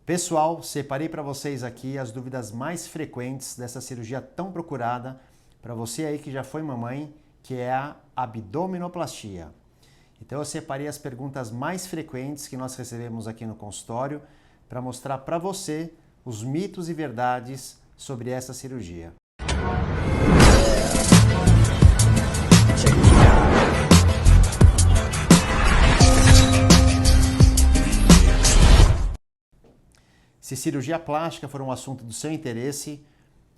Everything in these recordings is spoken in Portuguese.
Pessoal, separei para vocês aqui as dúvidas mais frequentes dessa cirurgia tão procurada para você aí que já foi mamãe, que é a abdominoplastia. Então eu separei as perguntas mais frequentes que nós recebemos aqui no consultório para mostrar para você os mitos e verdades sobre essa cirurgia. Se cirurgia plástica for um assunto do seu interesse,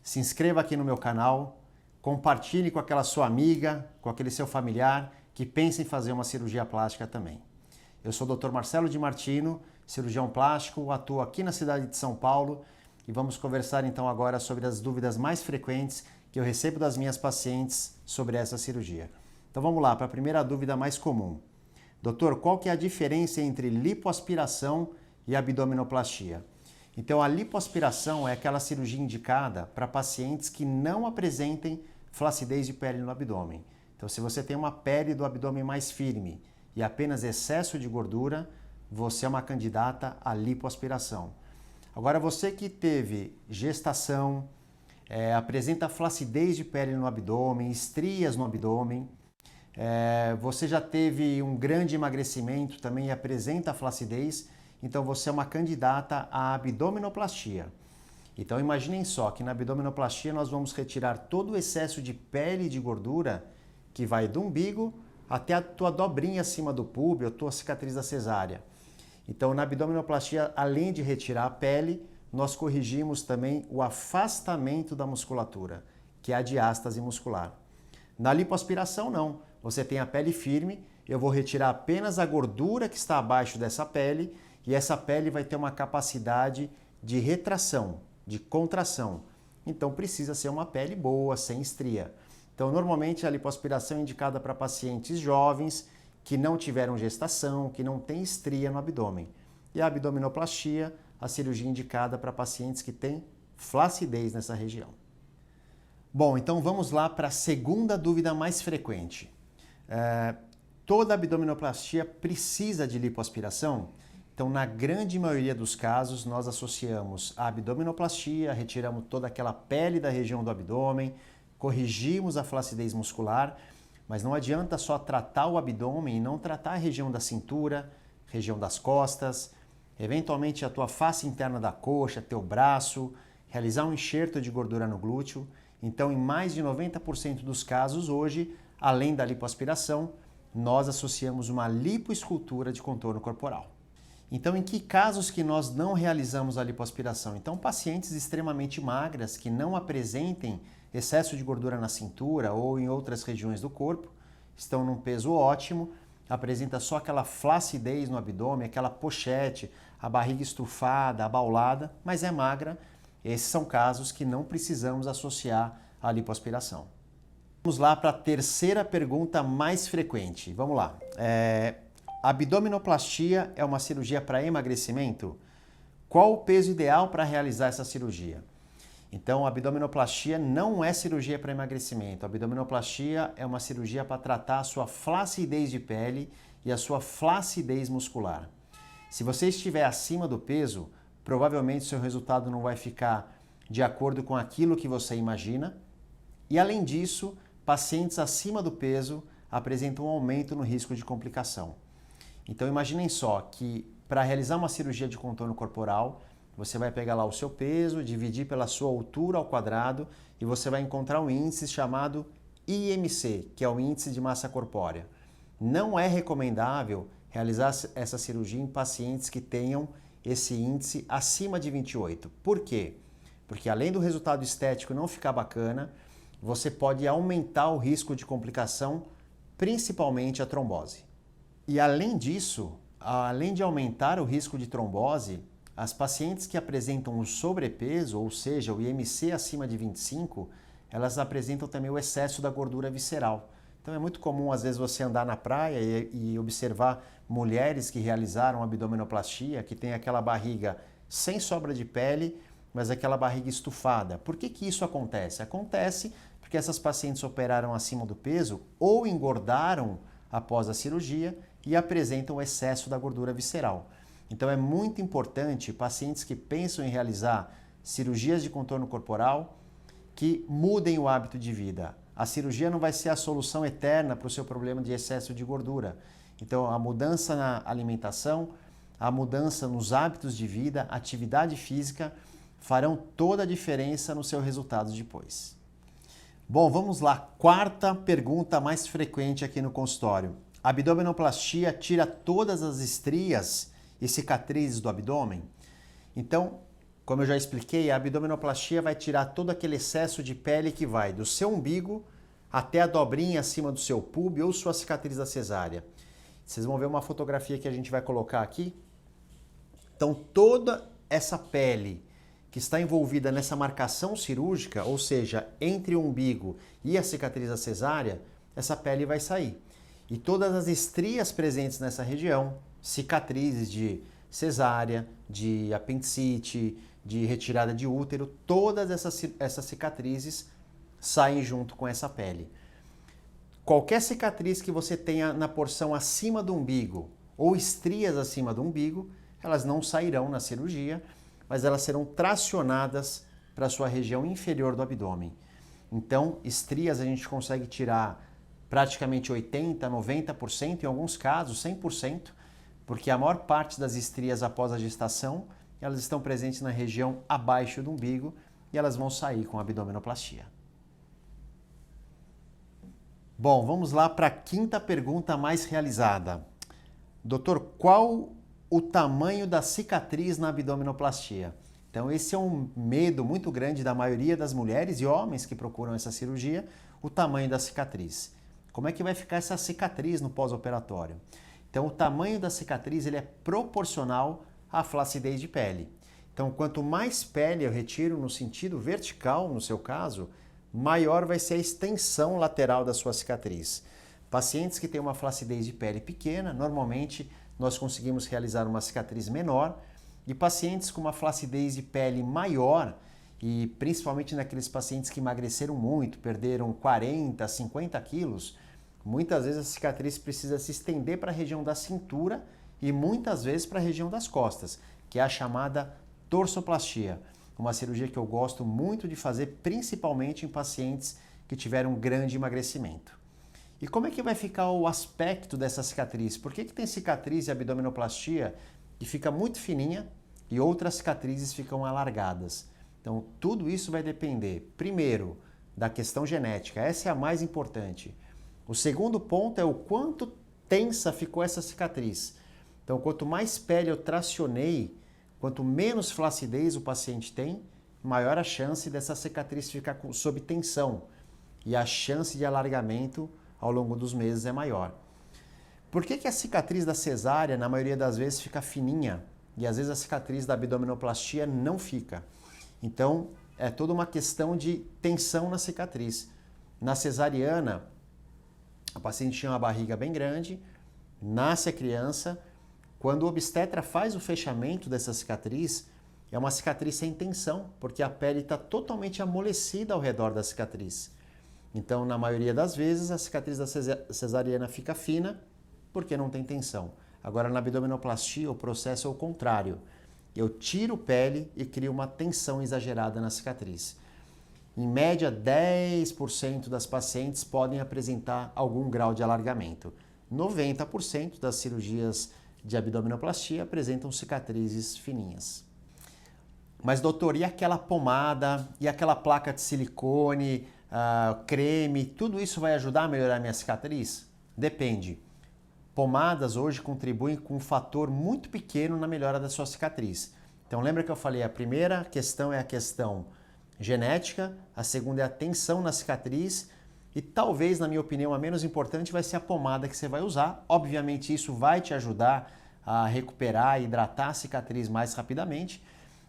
se inscreva aqui no meu canal, compartilhe com aquela sua amiga, com aquele seu familiar que pensa em fazer uma cirurgia plástica também. Eu sou o Dr. Marcelo Di Martino, cirurgião plástico, atuo aqui na cidade de São Paulo e vamos conversar então agora sobre as dúvidas mais frequentes que eu recebo das minhas pacientes sobre essa cirurgia. Então vamos lá para a primeira dúvida mais comum. Doutor, qual que é a diferença entre lipoaspiração e abdominoplastia? Então, a lipoaspiração é aquela cirurgia indicada para pacientes que não apresentem flacidez de pele no abdômen. Então, se você tem uma pele do abdômen mais firme e apenas excesso de gordura, você é uma candidata à lipoaspiração. Agora, você que teve gestação, apresenta flacidez de pele no abdômen, estrias no abdômen, você já teve um grande emagrecimento também e apresenta flacidez, então você é uma candidata à abdominoplastia. Então imaginem só que na abdominoplastia nós vamos retirar todo o excesso de pele e de gordura que vai do umbigo até a tua dobrinha acima do púbio, a tua cicatriz da cesárea. Então na abdominoplastia, além de retirar a pele, nós corrigimos também o afastamento da musculatura, que é a diástase muscular. Na lipoaspiração não, você tem a pele firme, eu vou retirar apenas a gordura que está abaixo dessa pele e essa pele vai ter uma capacidade de retração, de contração. Então precisa ser uma pele boa, sem estria. Então normalmente a lipoaspiração é indicada para pacientes jovens que não tiveram gestação, que não têm estria no abdômen. E a abdominoplastia, a cirurgia indicada para pacientes que têm flacidez nessa região. Bom, então vamos lá para a segunda dúvida mais frequente. Toda abdominoplastia precisa de lipoaspiração? Então, na grande maioria dos casos, nós associamos a abdominoplastia, retiramos toda aquela pele da região do abdômen, corrigimos a flacidez muscular, mas não adianta só tratar o abdômen e não tratar a região da cintura, região das costas, eventualmente a tua face interna da coxa, teu braço, realizar um enxerto de gordura no glúteo. Então, em mais de 90% dos casos hoje, além da lipoaspiração, nós associamos uma lipoescultura de contorno corporal. Então, em que casos que nós não realizamos a lipoaspiração? Então, pacientes extremamente magras que não apresentem excesso de gordura na cintura ou em outras regiões do corpo, estão num peso ótimo, apresenta só aquela flacidez no abdômen, aquela pochete, a barriga estufada, abaulada, mas é magra. Esses são casos que não precisamos associar à lipoaspiração. Vamos lá para a terceira pergunta mais frequente. Vamos lá. Abdominoplastia é uma cirurgia para emagrecimento? Qual o peso ideal para realizar essa cirurgia? Então, a abdominoplastia não é cirurgia para emagrecimento. A abdominoplastia é uma cirurgia para tratar a sua flacidez de pele e a sua flacidez muscular. Se você estiver acima do peso, provavelmente seu resultado não vai ficar de acordo com aquilo que você imagina. E, além disso, pacientes acima do peso apresentam um aumento no risco de complicação. Então imaginem só que para realizar uma cirurgia de contorno corporal, você vai pegar lá o seu peso, dividir pela sua altura ao quadrado e você vai encontrar um índice chamado IMC, que é o índice de massa corpórea. Não é recomendável realizar essa cirurgia em pacientes que tenham esse índice acima de 28. Por quê? Porque além do resultado estético não ficar bacana, você pode aumentar o risco de complicação, principalmente a trombose. E além disso, além de aumentar o risco de trombose, as pacientes que apresentam o sobrepeso, ou seja, o IMC acima de 25, elas apresentam também o excesso da gordura visceral. Então é muito comum, às vezes, você andar na praia e observar mulheres que realizaram abdominoplastia, que tem aquela barriga sem sobra de pele, mas aquela barriga estufada. Por que que isso acontece? Acontece porque essas pacientes operaram acima do peso ou engordaram após a cirurgia e apresentam excesso da gordura visceral. Então é muito importante pacientes que pensam em realizar cirurgias de contorno corporal que mudem o hábito de vida. A cirurgia não vai ser a solução eterna para o seu problema de excesso de gordura. Então a mudança na alimentação, a mudança nos hábitos de vida, atividade física farão toda a diferença no seu resultado depois. Bom, vamos lá. Quarta pergunta mais frequente aqui no consultório. A abdominoplastia tira todas as estrias e cicatrizes do abdômen? Então, como eu já expliquei, a abdominoplastia vai tirar todo aquele excesso de pele que vai do seu umbigo até a dobrinha acima do seu púbio ou sua cicatriz da cesárea. Vocês vão ver uma fotografia que a gente vai colocar aqui. Então, toda essa pele que está envolvida nessa marcação cirúrgica, ou seja, entre o umbigo e a cicatriz da cesárea, essa pele vai sair. E todas as estrias presentes nessa região, cicatrizes de cesárea, de apendicite, de retirada de útero, todas essas cicatrizes saem junto com essa pele. Qualquer cicatriz que você tenha na porção acima do umbigo ou estrias acima do umbigo, elas não sairão na cirurgia, mas elas serão tracionadas para a sua região inferior do abdômen. Então, estrias a gente consegue tirar praticamente 80%, 90%, em alguns casos 100%, porque a maior parte das estrias após a gestação, elas estão presentes na região abaixo do umbigo e elas vão sair com a abdominoplastia. Bom, vamos lá para a quinta pergunta mais realizada. Doutor, qual o tamanho da cicatriz na abdominoplastia? Então esse é um medo muito grande da maioria das mulheres e homens que procuram essa cirurgia, o tamanho da cicatriz. Como é que vai ficar essa cicatriz no pós-operatório? Então o tamanho da cicatriz ele é proporcional à flacidez de pele. Então quanto mais pele eu retiro no sentido vertical, no seu caso, maior vai ser a extensão lateral da sua cicatriz. Pacientes que têm uma flacidez de pele pequena, normalmente nós conseguimos realizar uma cicatriz menor, e pacientes com uma flacidez de pele maior, e principalmente naqueles pacientes que emagreceram muito, perderam 40, 50 quilos, muitas vezes a cicatriz precisa se estender para a região da cintura e muitas vezes para a região das costas, que é a chamada torsoplastia, uma cirurgia que eu gosto muito de fazer, principalmente em pacientes que tiveram um grande emagrecimento. E como é que vai ficar o aspecto dessa cicatriz? Por que tem cicatriz de abdominoplastia que fica muito fininha e outras cicatrizes ficam alargadas? Então, tudo isso vai depender, primeiro, da questão genética. Essa é a mais importante. O segundo ponto é o quanto tensa ficou essa cicatriz. Então, quanto mais pele eu tracionei, quanto menos flacidez o paciente tem, maior a chance dessa cicatriz ficar sob tensão. E a chance de alargamento ao longo dos meses é maior. Por que a cicatriz da cesárea, na maioria das vezes, fica fininha e às vezes a cicatriz da abdominoplastia não fica? Então, é toda uma questão de tensão na cicatriz. Na cesariana, a paciente tinha uma barriga bem grande, nasce a criança, quando o obstetra faz o fechamento dessa cicatriz, é uma cicatriz sem tensão, porque a pele está totalmente amolecida ao redor da cicatriz. Então, na maioria das vezes, a cicatriz da cesariana fica fina porque não tem tensão. Agora, na abdominoplastia, o processo é o contrário. Eu tiro pele e crio uma tensão exagerada na cicatriz. Em média, 10% das pacientes podem apresentar algum grau de alargamento. 90% das cirurgias de abdominoplastia apresentam cicatrizes fininhas. Mas, doutor, e aquela pomada, e aquela placa de silicone, creme, tudo isso vai ajudar a melhorar a minha cicatriz? Depende. Pomadas hoje contribuem com um fator muito pequeno na melhora da sua cicatriz. Então lembra que eu falei, a primeira questão é a questão genética, a segunda é a tensão na cicatriz e talvez, na minha opinião, a menos importante vai ser a pomada que você vai usar. Obviamente isso vai te ajudar a recuperar e hidratar a cicatriz mais rapidamente,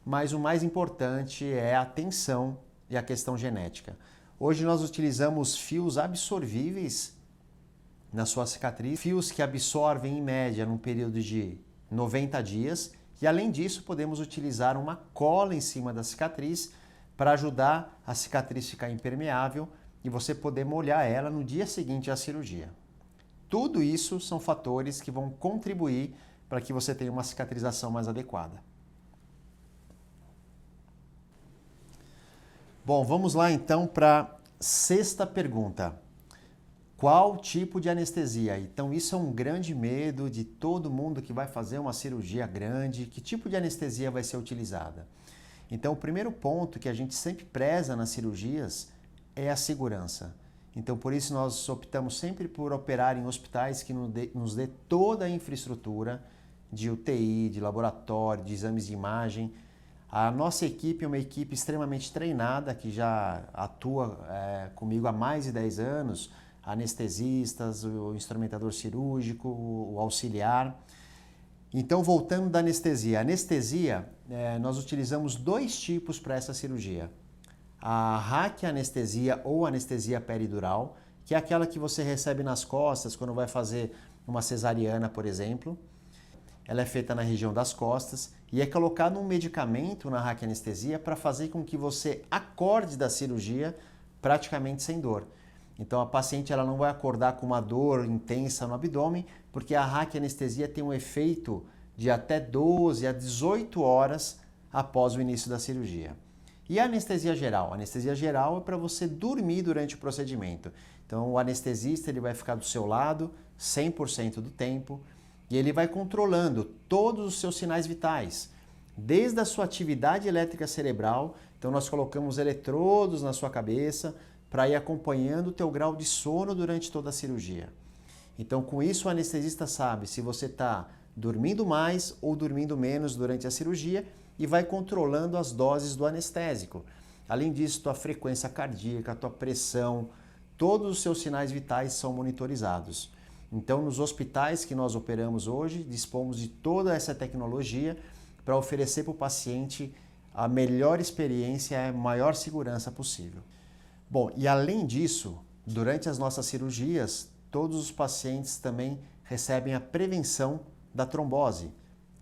mas o mais importante é a tensão e a questão genética. Hoje nós utilizamos fios absorvíveis na sua cicatriz, fios que absorvem em média num período de 90 dias e além disso podemos utilizar uma cola em cima da cicatriz para ajudar a cicatriz ficar impermeável e você poder molhar ela no dia seguinte à cirurgia. Tudo isso são fatores que vão contribuir para que você tenha uma cicatrização mais adequada. Bom, vamos lá então para a sexta pergunta. Qual tipo de anestesia? Então isso é um grande medo de todo mundo que vai fazer uma cirurgia grande. Que tipo de anestesia vai ser utilizada? Então o primeiro ponto que a gente sempre preza nas cirurgias é a segurança. Então por isso nós optamos sempre por operar em hospitais que nos dê toda a infraestrutura de UTI, de laboratório, de exames de imagem. A nossa equipe é uma equipe extremamente treinada que já atua comigo há mais de 10 anos. Anestesistas, o instrumentador cirúrgico, o auxiliar. Então, voltando da anestesia. Anestesia, nós utilizamos dois tipos para essa cirurgia. A raquianestesia ou anestesia peridural, que é aquela que você recebe nas costas quando vai fazer uma cesariana, por exemplo. Ela é feita na região das costas e é colocado um medicamento na raquianestesia para fazer com que você acorde da cirurgia praticamente sem dor. Então a paciente ela não vai acordar com uma dor intensa no abdômen, porque a raquianestesia tem um efeito de até 12 a 18 horas após o início da cirurgia. E a anestesia geral? A anestesia geral é para você dormir durante o procedimento. Então o anestesista ele vai ficar do seu lado 100% do tempo e ele vai controlando todos os seus sinais vitais, desde a sua atividade elétrica cerebral. Então nós colocamos eletrodos na sua cabeça, para ir acompanhando o teu grau de sono durante toda a cirurgia. Então, com isso, o anestesista sabe se você está dormindo mais ou dormindo menos durante a cirurgia e vai controlando as doses do anestésico. Além disso, tua frequência cardíaca, tua pressão, todos os seus sinais vitais são monitorizados. Então, nos hospitais que nós operamos hoje, dispomos de toda essa tecnologia para oferecer para o paciente a melhor experiência e a maior segurança possível. Bom, e além disso, durante as nossas cirurgias, todos os pacientes também recebem a prevenção da trombose,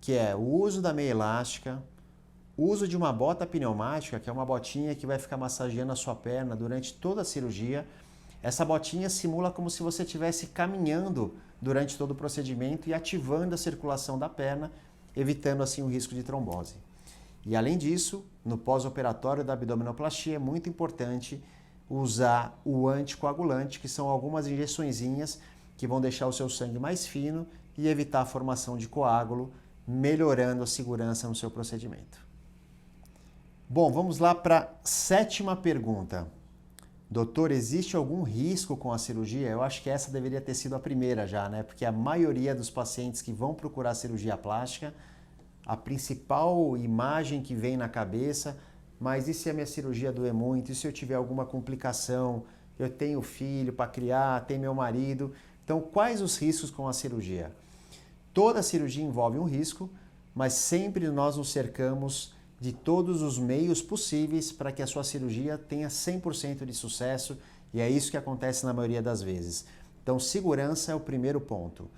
que é o uso da meia elástica, o uso de uma bota pneumática, que é uma botinha que vai ficar massageando a sua perna durante toda a cirurgia. Essa botinha simula como se você estivesse caminhando durante todo o procedimento e ativando a circulação da perna, evitando assim o risco de trombose. E além disso, no pós-operatório da abdominoplastia é muito importante usar o anticoagulante, que são algumas injeçõezinhas que vão deixar o seu sangue mais fino e evitar a formação de coágulo, melhorando a segurança no seu procedimento. Bom, vamos lá para a sétima pergunta. Doutor, existe algum risco com a cirurgia? Eu acho que essa deveria ter sido a primeira já, né? Porque a maioria dos pacientes que vão procurar cirurgia plástica, a principal imagem que vem na cabeça: mas e se a minha cirurgia doer muito? E se eu tiver alguma complicação? Eu tenho filho para criar, tenho meu marido. Então, quais os riscos com a cirurgia? Toda cirurgia envolve um risco, mas sempre nós nos cercamos de todos os meios possíveis para que a sua cirurgia tenha 100% de sucesso, e é isso que acontece na maioria das vezes. Então, segurança é o primeiro ponto.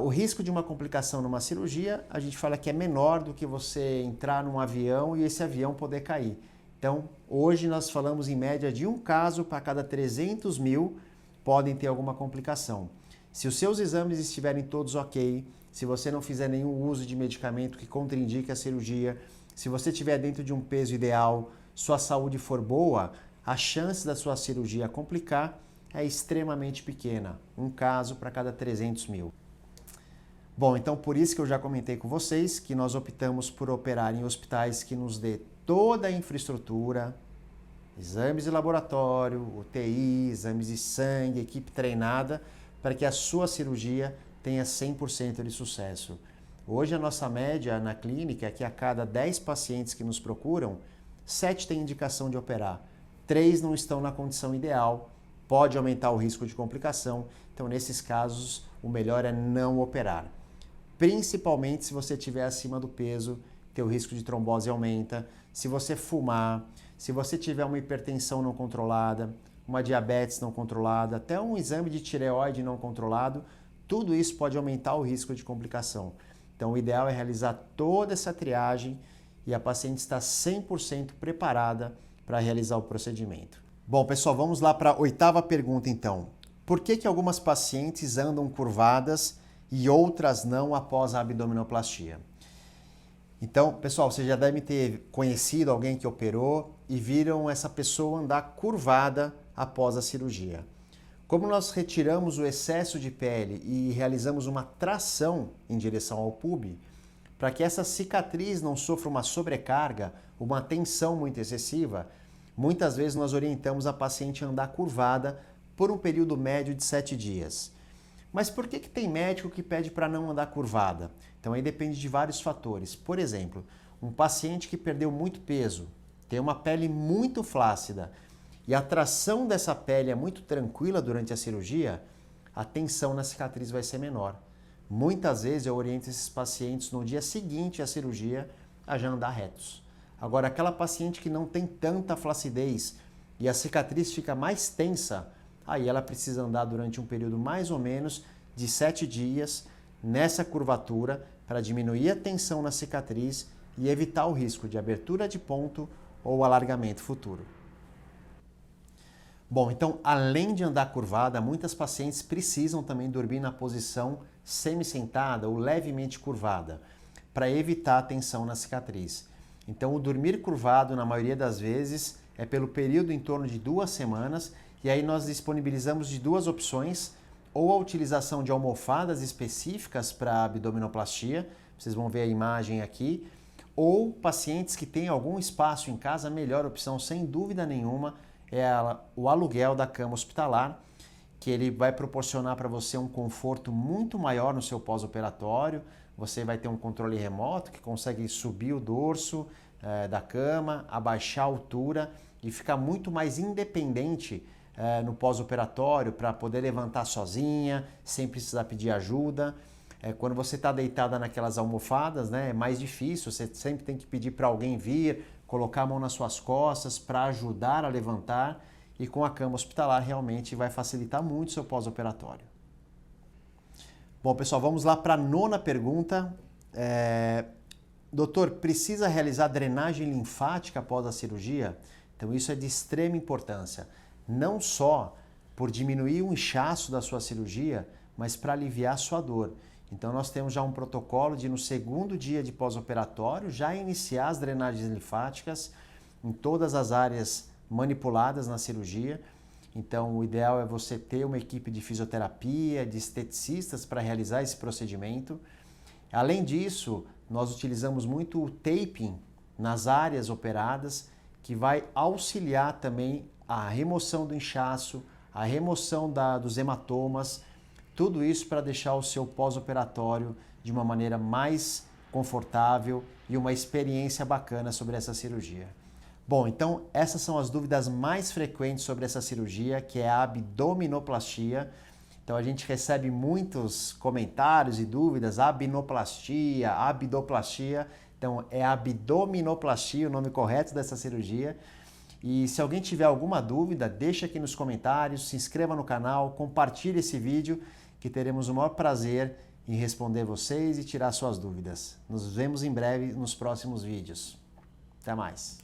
O risco de uma complicação numa cirurgia, a gente fala que é menor do que você entrar num avião e esse avião poder cair. Então, hoje nós falamos em média de um caso para cada 300 mil podem ter alguma complicação. Se os seus exames estiverem todos ok, se você não fizer nenhum uso de medicamento que contraindique a cirurgia, se você estiver dentro de um peso ideal, sua saúde for boa, a chance da sua cirurgia complicar é extremamente pequena, um caso para cada 300 mil. Bom, então por isso que eu já comentei com vocês que nós optamos por operar em hospitais que nos dê toda a infraestrutura, exames de laboratório, UTI, exames de sangue, equipe treinada, para que a sua cirurgia tenha 100% de sucesso. Hoje a nossa média na clínica é que a cada 10 pacientes que nos procuram, 7 têm indicação de operar, 3 não estão na condição ideal, pode aumentar o risco de complicação, então nesses casos o melhor é não operar. Principalmente se você estiver acima do peso, teu risco de trombose aumenta, se você fumar, se você tiver uma hipertensão não controlada, uma diabetes não controlada, até um exame de tireoide não controlado, tudo isso pode aumentar o risco de complicação. Então o ideal é realizar toda essa triagem e a paciente estar 100% preparada para realizar o procedimento. Bom, pessoal, vamos lá para a oitava pergunta então. Por que algumas pacientes andam curvadas e outras não após a abdominoplastia. Então, pessoal, vocês já devem ter conhecido alguém que operou e viram essa pessoa andar curvada após a cirurgia. Como nós retiramos o excesso de pele e realizamos uma tração em direção ao pub, para que essa cicatriz não sofra uma sobrecarga, uma tensão muito excessiva, muitas vezes nós orientamos a paciente a andar curvada por um período médio de 7 dias. Mas por que tem médico que pede para não andar curvada? Então aí depende de vários fatores. Por exemplo, um paciente que perdeu muito peso, tem uma pele muito flácida e a tração dessa pele é muito tranquila durante a cirurgia, a tensão na cicatriz vai ser menor. Muitas vezes eu oriento esses pacientes no dia seguinte à cirurgia a já andar retos. Agora, aquela paciente que não tem tanta flacidez e a cicatriz fica mais tensa, aí ela precisa andar durante um período mais ou menos de 7 dias nessa curvatura para diminuir a tensão na cicatriz e evitar o risco de abertura de ponto ou alargamento futuro. Bom, então, além de andar curvada, muitas pacientes precisam também dormir na posição semi-sentada ou levemente curvada, para evitar a tensão na cicatriz. Então, o dormir curvado, na maioria das vezes, é pelo período em torno de 2 semanas, e aí nós disponibilizamos de 2 opções, ou a utilização de almofadas específicas para abdominoplastia, vocês vão ver a imagem aqui, ou pacientes que têm algum espaço em casa, a melhor opção, sem dúvida nenhuma, é o aluguel da cama hospitalar, que ele vai proporcionar para você um conforto muito maior no seu pós-operatório. Você vai ter um controle remoto que consegue subir o dorso da cama, abaixar a altura e ficar muito mais independente no pós-operatório para poder levantar sozinha, sem precisar pedir ajuda. Quando você está deitada naquelas almofadas, né, é mais difícil, você sempre tem que pedir para alguém vir, colocar a mão nas suas costas para ajudar a levantar, e com a cama hospitalar realmente vai facilitar muito o seu pós-operatório. Bom, pessoal, vamos lá para a 9ª pergunta. Doutor, precisa realizar drenagem linfática após a cirurgia? Então isso é de extrema importância, não só por diminuir o inchaço da sua cirurgia, mas para aliviar a sua dor. Então nós temos já um protocolo de no 2º dia de pós-operatório já iniciar as drenagens linfáticas em todas as áreas manipuladas na cirurgia. Então o ideal é você ter uma equipe de fisioterapia, de esteticistas para realizar esse procedimento. Além disso, nós utilizamos muito o taping nas áreas operadas, que vai auxiliar também a remoção do inchaço, a remoção dos hematomas, tudo isso para deixar o seu pós-operatório de uma maneira mais confortável e uma experiência bacana sobre essa cirurgia. Bom, então essas são as dúvidas mais frequentes sobre essa cirurgia, que é a abdominoplastia. Então a gente recebe muitos comentários e dúvidas, abinoplastia, abdoplastia. Então é abdominoplastia o nome correto dessa cirurgia. E se alguém tiver alguma dúvida, deixa aqui nos comentários, se inscreva no canal, compartilhe esse vídeo, que teremos o maior prazer em responder vocês e tirar suas dúvidas. Nos vemos em breve nos próximos vídeos. Até mais!